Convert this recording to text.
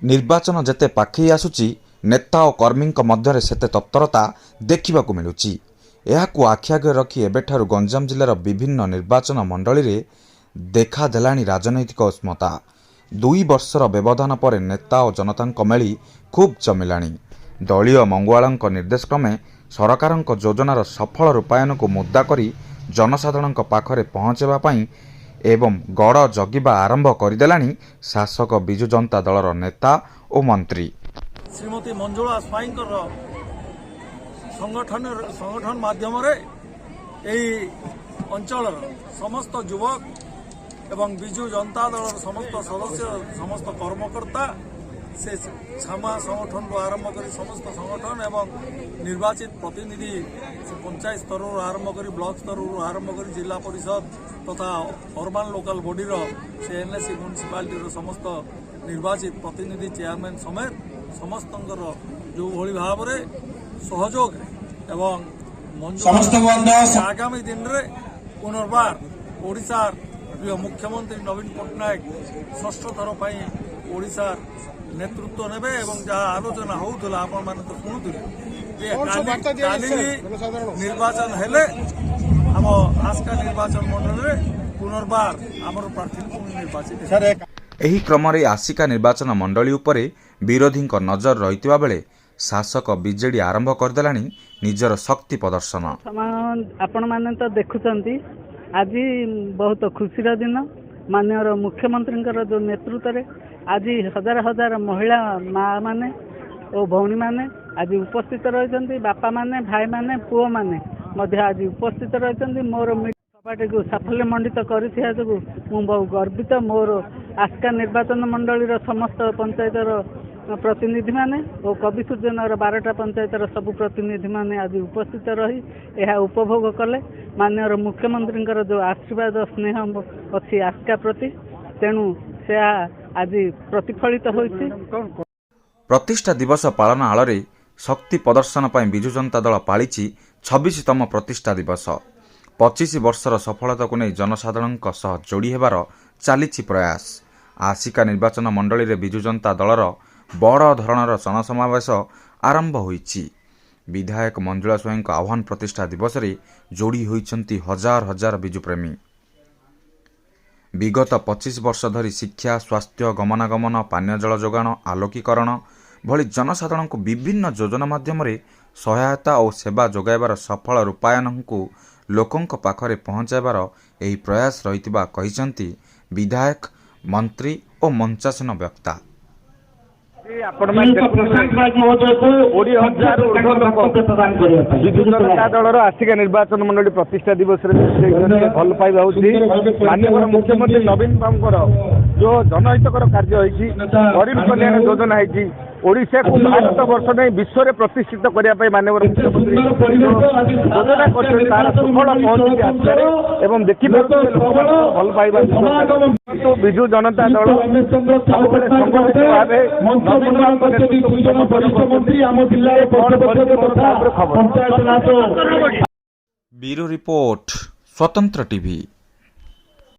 ନିର୍ବାଚନ ଯେତେ ପାଖେଇ ଆସୁଛି ନେତା ଓ କର୍ମୀଙ୍କ ମଧ୍ୟରେ ସେତେ ତତ୍ପରତା ଦେଖିବାକୁ ମିଳୁଛି। ଏହାକୁ ଆଖିଆଗରେ ରଖି ଏବେଠାରୁ ଗଞ୍ଜାମ ଜିଲ୍ଲାର ବିଭିନ୍ନ ନିର୍ବାଚନ ମଣ୍ଡଳୀରେ ଦେଖାଦେଲାଣି ରାଜନୈତିକ ଉଷ୍ମତା। 2 ବର୍ଷର ବ୍ୟବଧାନ ପରେ ନେତା ଓ ଜନତାଙ୍କ ମେଳି ଖୁବ୍ ଜମିଲାଣି। ଦଳୀୟ ମଙ୍ଗୁଆଳଙ୍କ ନିର୍ଦ୍ଦେଶ କ୍ରମେ ସରକାରଙ୍କ ଯୋଜନାର ସଫଳ ରୂପାୟନକୁ ମୁଦ୍ଦା କରି ଜନସାଧାରଣଙ୍କ ପାଖରେ ପହଞ୍ଚାଇବା ପାଇଁ ଏବଂ ଗଡ଼ ଜଗିବା ଆରମ୍ଭ କରିଦେଲାଣି ଶାସକ ବିଜୁ ଜନତା ଦଳର ନେତା ଓ ମନ୍ତ୍ରୀ। ଶ୍ରୀମତୀ ମଞ୍ଜୁଳା ସ୍ୱାଇଁଙ୍କର ସଂଗଠନ ମାଧ୍ୟମରେ ଏହି ଅଞ୍ଚଳର ସମସ୍ତ ଯୁବକ ଏବଂ ବିଜୁ ଜନତା ଦଳର ସମସ୍ତ ସଦସ୍ୟ ସମସ୍ତ କର୍ମକର୍ତ୍ତା से छामा संगठन आरंभ कर समस्त संगठन एवं निर्वाचित प्रतिनिधि पंचायत स्तर आरंभ कर ब्लॉक स्तर आरंभ कर जिला परिषद तथा अर्बान लोकल बॉडी से एनएससी म्युनिसिपालिटी समस्त निर्वाचित प्रतिनिधि चेयरमैन समेत समस्त जो भली भाव में सहयोग एवं आगामी दिन में पुनर्बार ओडिशार प्रिय मुख्यमंत्री नवीन पट्टनायक षष्ठ थर ओडिशार नेतृत्व नेबे एवं जहाँ आलोचना होउथला आपण माने तो सुनुथुले निर्वाचन हेले हम आस्का निर्वाचन मंडल रे पुनर्बार हमर प्रार्थी निर्वाचित। एही क्रमरे आसिका निर्वाचन मंडली उपरे विरोधीଙ୍କ नजर रहितबा बेले शासक बीजेडी आरंभ करदेलानी निजर शक्ति प्रदर्शन। आपण माने तो देखुचंती आज बहुत खुशीर दिन माननीय मुख्यमंत्री जो नेतृत्व में आज हजार हजार महिला माँ माने और भौणी माने आज उपस्थित रही बापा माने भाई माने पुओ माने आज उपस्थित रही मोर सभाटी को साफल्य मंडित कर बहुत गर्वित। मोर आस्का निर्वाचन मंडली समस्त पंचायतर प्रतिनिधि माने और कवि सूर्यनगर 12टा पंचायतर सब प्रतिनिधि माने आज उपस्थित रही यह उपभोग कले। माननीय मुख्यमंत्री जो आशीर्वाद स्नेह अच्छी आस्का प्रति तेणु से आज प्रतिफलित होइछि। प्रतिष्ठा दिवस पालन आଳରେ शक्ति प्रदर्शन पर विजु जनता दल पालिछि 26तम प्रतिष्ठा दिवस। 25 वर्षर सफलता को नहीं जनसाधारण सह जोड़ी हेबार चलिछि प्रयास। आसिका निर्वाचन मंडली रे विजु जनता दलर बड़ धरणर जनसमावेश आरंभ होइछि। विधायक मंजुला स्वाईं आह्वान प्रतिष्ठा दिवस रे जोड़ी होइछन्ति हजार हजार बिजु प्रेमी। विगत 25 वर्ष धरी शिक्षा स्वास्थ्य गमनागमन पानीय जल जोगाण आलोकीकरण भली जनसाधारण को विभिन्न योजना माध्यम सहायता और सेवा जोगाइबार सफल रूपायन को लोकों पाखरे पहुंचाइबार एही प्रयास रहितिबा कहिसंति विधायक मंत्री और मंचासीन वक्ता। विजु जनता दलर आसिका निर्वाचन मंडली प्रतिष्ठा दिवस भल पाइबा माननीय मुख्यमंत्री नवीन बाबू जो जनहितकर कार्य गरीब कल्याण योजना है ओडिशा को भारत वर्ष नहीं विश्व में प्रतिष्ठित करने माननीय मुख्यमंत्री योजना तार सुफल पहुंची एवं देखी भल पाइबा विजु जनता दल ब्यूरो रिपोर्ट स्वतंत्र टीवी।